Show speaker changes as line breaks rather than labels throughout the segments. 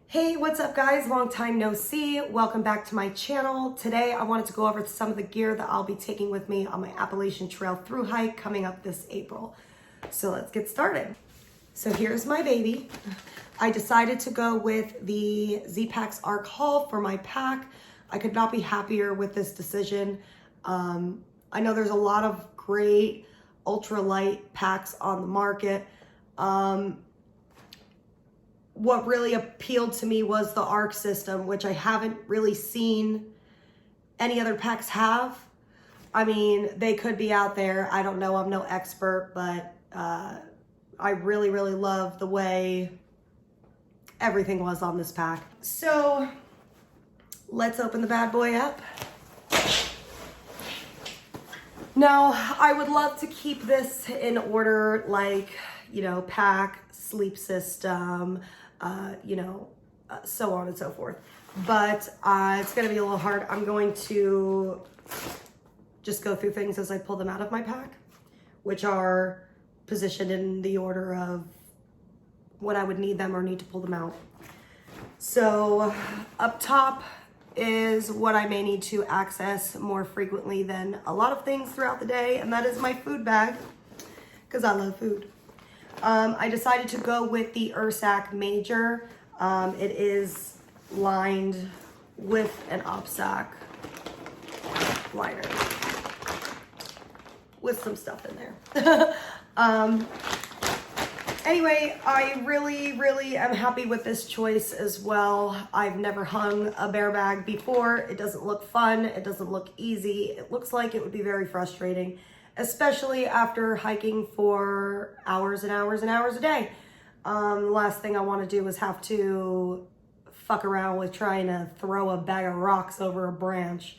Hey, what's up guys? Long time no see. Welcome back to my channel. Today I wanted to go over some of the gear that I'll be taking with me on my Appalachian Trail through hike coming up this April. So let's get started. So here's my baby. I decided to go with the Z-Packs Arc Haul for my pack. I could not be happier with this decision. I know there's a lot of great ultralight packs on the market. What really appealed to me was the ARC system, which I haven't really seen any other packs have. I mean, they could be out there. I don't know. I'm no expert, but I really, really love the way everything was on this pack. So let's open the bad boy up. Now, I would love to keep this in order, like, you know, pack, sleep system, so on and so forth. But it's going to be a little hard. I'm going to just go through things as I pull them out of my pack, which are positioned in the order of when I would need them or need to pull them out. So up top is what I may need to access more frequently than a lot of things throughout the day, and that is my food bag, because I love food. I decided to go with the Ursack Major. It is lined with an OPSAC liner with some stuff in there. Anyway, I really am happy with this choice as well. I've never hung a bear bag before. It doesn't look fun. It doesn't look easy. It looks like it would be very frustrating, especially after hiking for hours and hours and hours a day. The last thing I want to do is have to fuck around with trying to throw a bag of rocks over a branch.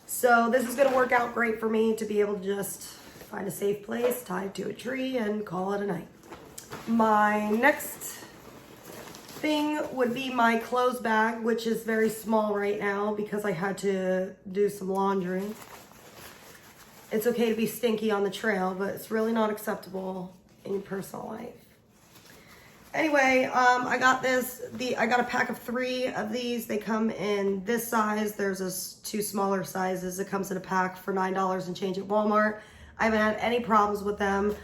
So this is going to work out great for me to be able to just find a safe place, tie it to a tree, and call it a night. My next thing would be my clothes bag, which is very small right now because I had to do some laundry. It's okay to be stinky on the trail, but it's really not acceptable in your personal life. Anyway, I got a pack of 3 of these. They come in this size. There's 2 smaller sizes. It comes in a pack for $9 and change at Walmart. I haven't had any problems with them.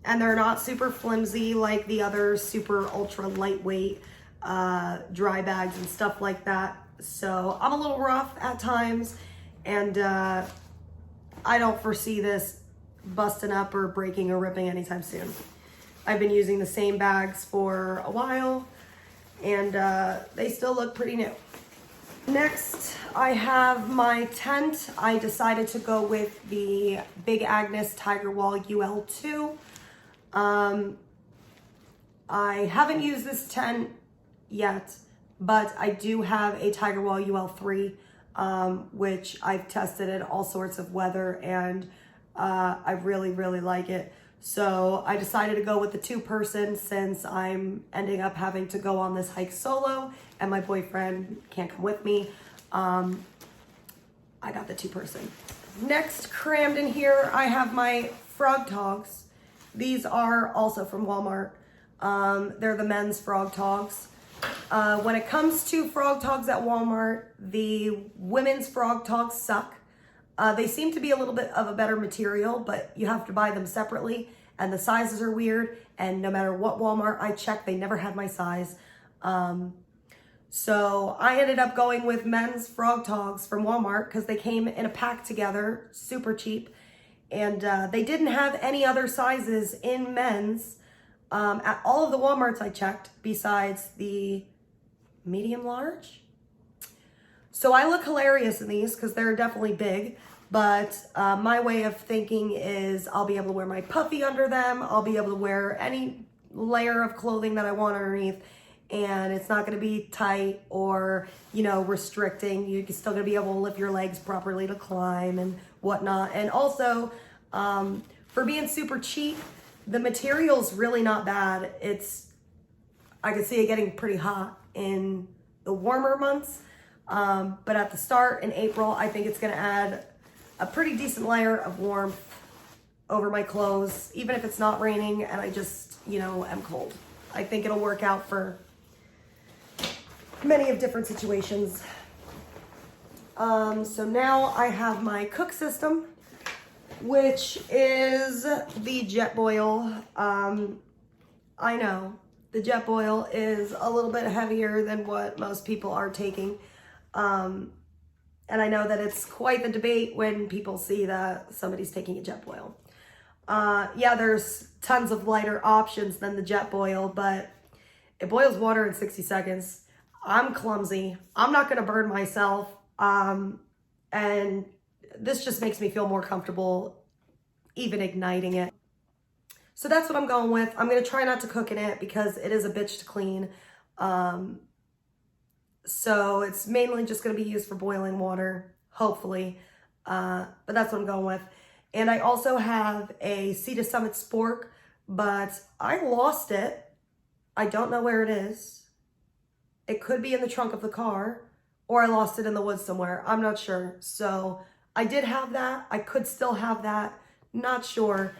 And they're not super flimsy like the other super ultra lightweight dry bags and stuff like that. So I'm a little rough at times, and I don't foresee this busting up or breaking or ripping anytime soon. I've been using the same bags for a while, and they still look pretty new. Next, I have my tent. I decided to go with the Big Agnes Tiger Wall UL2. I haven't used this tent yet, but I do have a Tiger Wall UL3, which I've tested in all sorts of weather, and I really like it. So I decided to go with the 2-person since I'm ending up having to go on this hike solo and my boyfriend can't come with me. I got the 2-person. Next, crammed in here, I have my Frog Togs. These are also from Walmart. They're the men's Frog Togs. When it comes to Frog Togs at Walmart, the women's Frog Togs suck. They seem to be a little bit of a better material, but you have to buy them separately, and the sizes are weird, and no matter what Walmart I checked, they never had my size. So I ended up going with men's Frog Togs from Walmart because they came in a pack together, super cheap. And they didn't have any other sizes in men's at all of the Walmarts I checked besides the medium large. So I look hilarious in these because they're definitely big, but my way of thinking is I'll be able to wear my puffy under them. I'll be able to wear any layer of clothing that I want underneath, and it's not going to be tight or, you know, restricting. You're still going to be able to lift your legs properly to climb and whatnot. And also, for being super cheap, the material's really not bad. I can see it getting pretty hot in the warmer months, but at the start in April, I think it's going to add a pretty decent layer of warmth over my clothes, even if it's not raining and I just, you know, am cold. I think it'll work out for many of different situations. So now I have my cook system, which is the Jetboil. I know the Jetboil is a little bit heavier than what most people are taking. And I know that it's quite the debate when people see that somebody's taking a Jetboil. Yeah, there's tons of lighter options than the Jetboil, but it boils water in 60 seconds. I'm clumsy. I'm not going to burn myself. And this just makes me feel more comfortable even igniting it. So that's what I'm going with. I'm going to try not to cook in it because it is a bitch to clean. So it's mainly just going to be used for boiling water, hopefully. But that's what I'm going with. And I also have a Sea to Summit spork, but I lost it. I don't know where it is. It could be in the trunk of the car, or I lost it in the woods somewhere. I'm not sure. So I did have that. I could still have that. Not sure.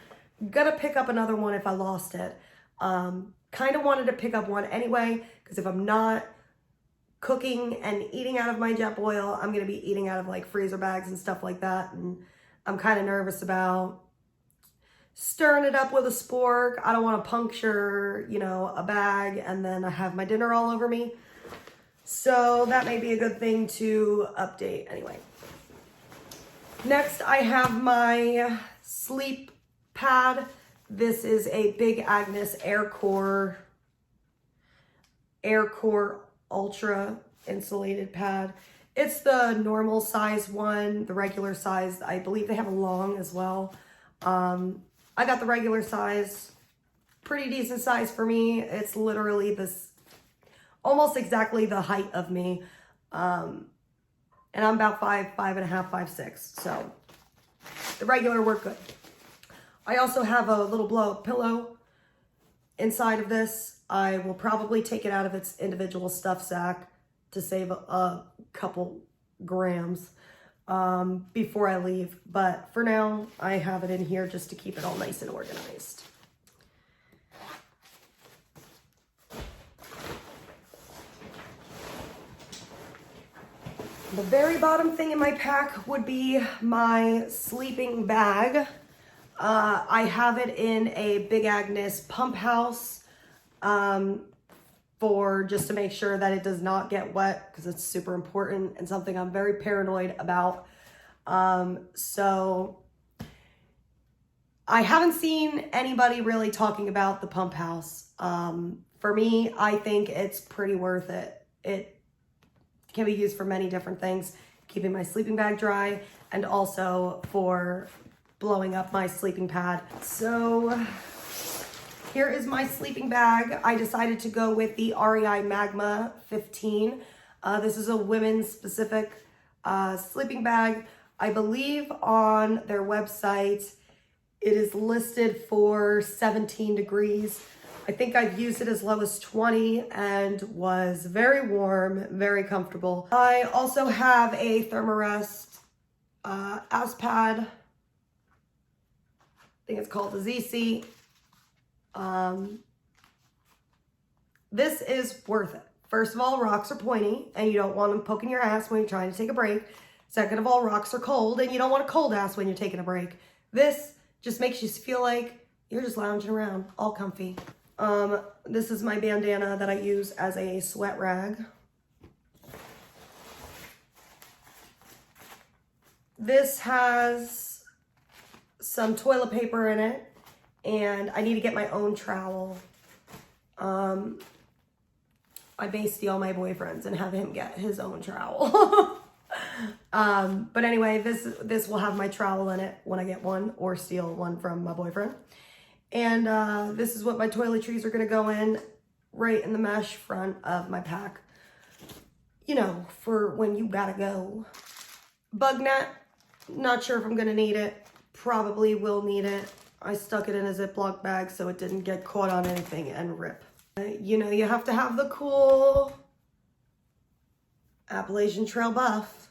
Gonna pick up another one if I lost it. Kind of wanted to pick up one anyway, because if I'm not cooking and eating out of my Jetboil, I'm gonna be eating out of like freezer bags and stuff like that. And I'm kind of nervous about stirring it up with a spork. I don't want to puncture, you know, a bag and then I have my dinner all over me. So that may be a good thing to update anyway. Next, I have my sleep pad. This is a Big Agnes Aircore Ultra insulated pad. It's the normal size one, the regular size. I believe they have a long as well. I got the regular size, pretty decent size for me. It's literally this, almost exactly the height of me. And I'm about 5'5.5", 5'6". So the regular work good. I also have a little blow up pillow inside of this. I will probably take it out of its individual stuff sack to save a couple grams before I leave. But for now, I have it in here just to keep it all nice and organized. The very bottom thing in my pack would be my sleeping bag. I have it in a Big Agnes pump house for just to make sure that it does not get wet, because it's super important and something I'm very paranoid about. So I haven't seen anybody really talking about the pump house. For me, I think it's pretty worth it. It can be used for many different things, keeping my sleeping bag dry and also for blowing up my sleeping pad. So here is my sleeping bag. I decided to go with the REI Magma 15. This is a women's specific sleeping bag. I believe on their website, it is listed for 17 degrees. I think I've used it as low as 20 and was very warm, very comfortable. I also have a Thermarest ass pad. I think it's called the Z-Seat. This is worth it. First of all, rocks are pointy and you don't want them poking your ass when you're trying to take a break. Second of all, rocks are cold and you don't want a cold ass when you're taking a break. This just makes you feel like you're just lounging around, all comfy. This is my bandana that I use as a sweat rag. This has some toilet paper in it, and I need to get my own trowel. I may steal my boyfriend's and have him get his own trowel. But anyway, this will have my trowel in it when I get one, or steal one from my boyfriend. And this is what my toiletries are gonna go in, right in the mesh front of my pack. You know, for when you gotta go. Bug net, not sure if I'm gonna need it. Probably will need it. I stuck it in a Ziploc bag so it didn't get caught on anything and rip. You know, you have to have the cool Appalachian Trail buff.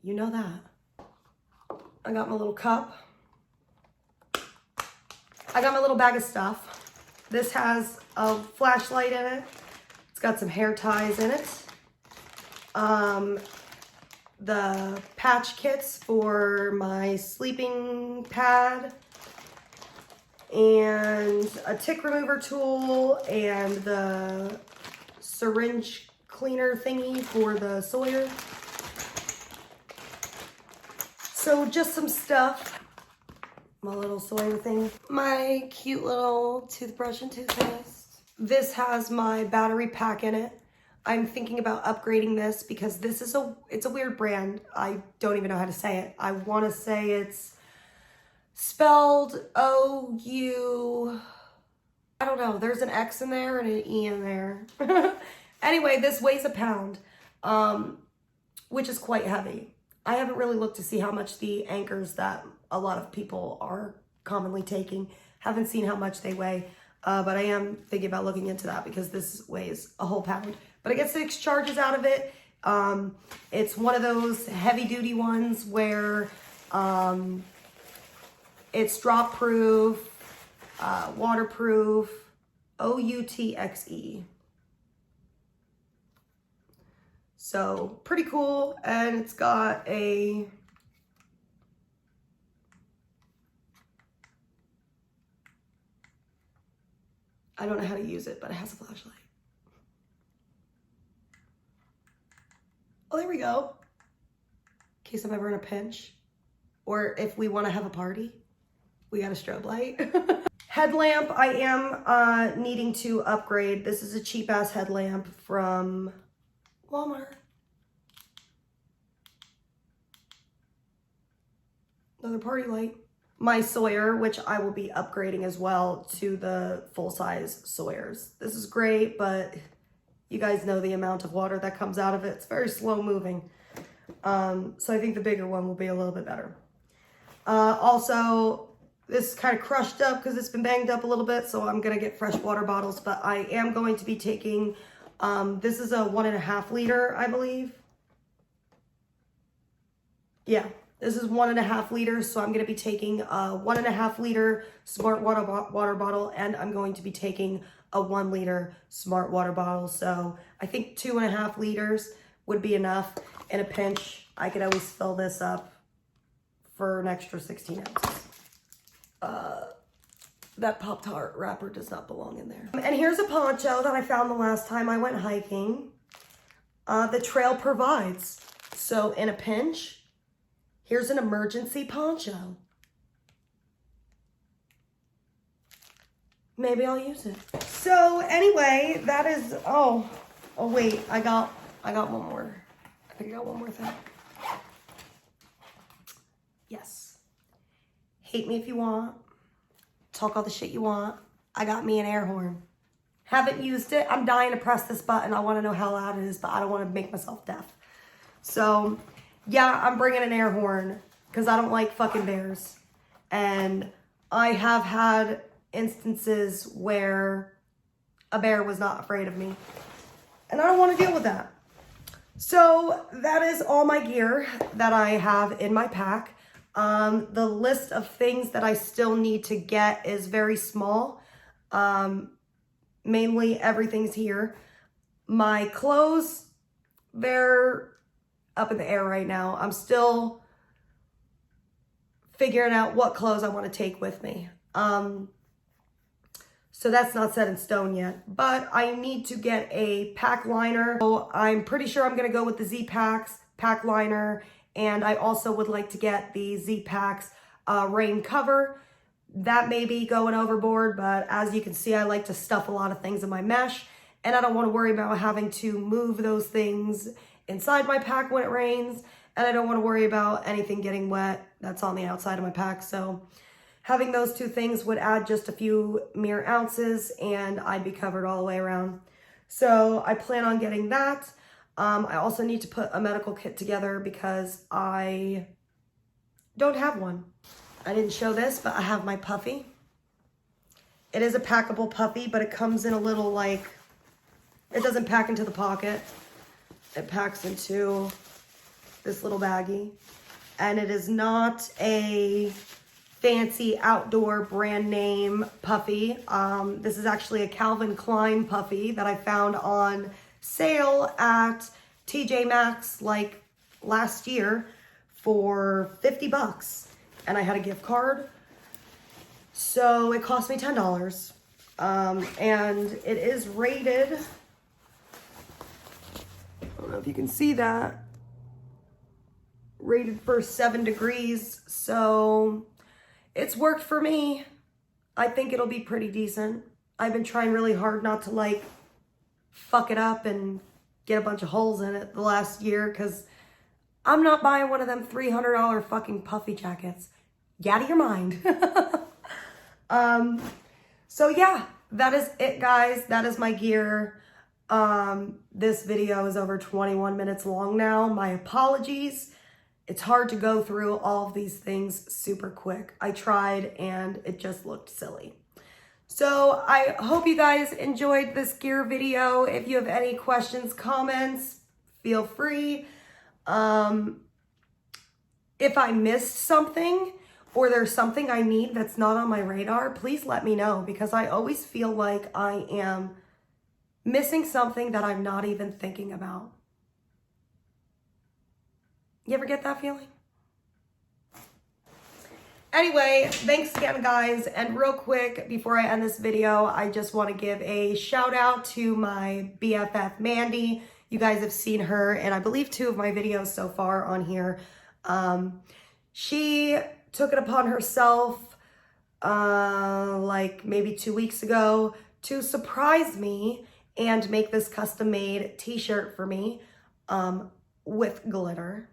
You know that. I got my little cup. I got my little bag of stuff. This has a flashlight in it. It's got some hair ties in it. The patch kits for my sleeping pad, and a tick remover tool, and the syringe cleaner thingy for the Sawyer. So just some stuff. My little Sawyer thing. My cute little toothbrush and toothpaste. This has my battery pack in it. I'm thinking about upgrading this because this is it's a weird brand. I don't even know how to say it. I want to say it's spelled O-U, I don't know. There's an X in there and an E in there. Anyway, this weighs a pound, which is quite heavy. I haven't really looked to see how much the anchors that a lot of people are commonly taking, haven't seen how much they weigh, but I am thinking about looking into that because this weighs a whole pound. But I get 6 charges out of it. It's one of those heavy duty ones where it's drop proof, waterproof, OUTXE. So pretty cool, and it's got a I don't know how to use it, but it has a flashlight. Oh, there we go. In case I'm ever in a pinch, or if we want to have a party, we got a strobe light. Headlamp, I am needing to upgrade. This is a cheap ass headlamp from Walmart. Another party light. My Sawyer, which I will be upgrading as well to the full-size Sawyers. This is great, but you guys know the amount of water that comes out of it. It's very slow moving. So I think the bigger one will be a little bit better. Also, this is kind of crushed up because it's been banged up a little bit, so I'm going to get fresh water bottles, but I am going to be taking, this is a 1.5 liter, I believe. Yeah, this is 1.5 liters, so I'm going to be taking a 1.5 liter smart water bottle, and I'm going to be taking a 1 liter smart water bottle. So I think 2.5 liters would be enough. In a pinch, I could always fill this up for an extra 16 ounces. That Pop-Tart wrapper does not belong in there. And here's a poncho that I found the last time I went hiking. The trail provides. So in a pinch, here's an emergency poncho. Maybe I'll use it. So anyway, that is, oh wait, I got one more. I think I got one more thing. Yes. Hate me if you want. Talk all the shit you want. I got me an air horn. Haven't used it. I'm dying to press this button. I want to know how loud it is, but I don't want to make myself deaf. So yeah, I'm bringing an air horn because I don't like fucking bears. And I have had instances where a bear was not afraid of me. And I don't want to deal with that. So that is all my gear that I have in my pack. The list of things that I still need to get is very small. Mainly everything's here. My clothes, they're up in the air right now. I'm still figuring out what clothes I want to take with me. So that's not set in stone yet, but I need to get a pack liner. So I'm pretty sure I'm going to go with the Z-Packs pack liner, and I also would like to get the Z-Packs rain cover. That may be going overboard, but as you can see, I like to stuff a lot of things in my mesh, and I don't want to worry about having to move those things inside my pack when it rains, and I don't want to worry about anything getting wet that's on the outside of my pack. So having those two things would add just a few mere ounces, and I'd be covered all the way around. So I plan on getting that. I also need to put a medical kit together because I don't have one. I didn't show this, but I have my puffy. It is a packable puffy, but it comes in a little, like, it doesn't pack into the pocket. It packs into this little baggie. And it is not a fancy outdoor brand name puffy. This is actually a Calvin Klein puffy that I found on sale at TJ Maxx like last year for 50 bucks. And I had a gift card. So it cost me $10. And it is rated, I don't know if you can see that, rated for 7 degrees. So it's worked for me. I think it'll be pretty decent. I've been trying really hard not to like fuck it up and get a bunch of holes in it the last year, because I'm not buying one of them $300 fucking puffy jackets. Get out of your mind. So yeah, that is it, guys. That is my gear. This video is over 21 minutes long now. My apologies. It's hard to go through all of these things super quick. I tried and it just looked silly. So I hope you guys enjoyed this gear video. If you have any questions, comments, feel free. If I missed something or there's something I need that's not on my radar, please let me know, because I always feel like I am missing something that I'm not even thinking about. You ever get that feeling? Anyway, thanks again, guys. And real quick, before I end this video, I just want to give a shout out to my BFF, Mandy. You guys have seen her in, I believe, 2 of my videos so far on here. She took it upon herself, like maybe 2 weeks ago, to surprise me and make this custom-made t-shirt for me, with glitter.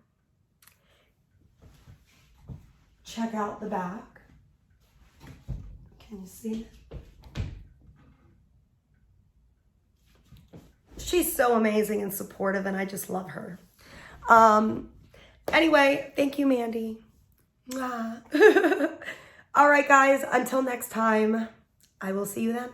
Check out the back. Can you see it? She's so amazing and supportive, and I just love her. Anyway, thank you, Mandy. All right, guys, until next time, I will see you then.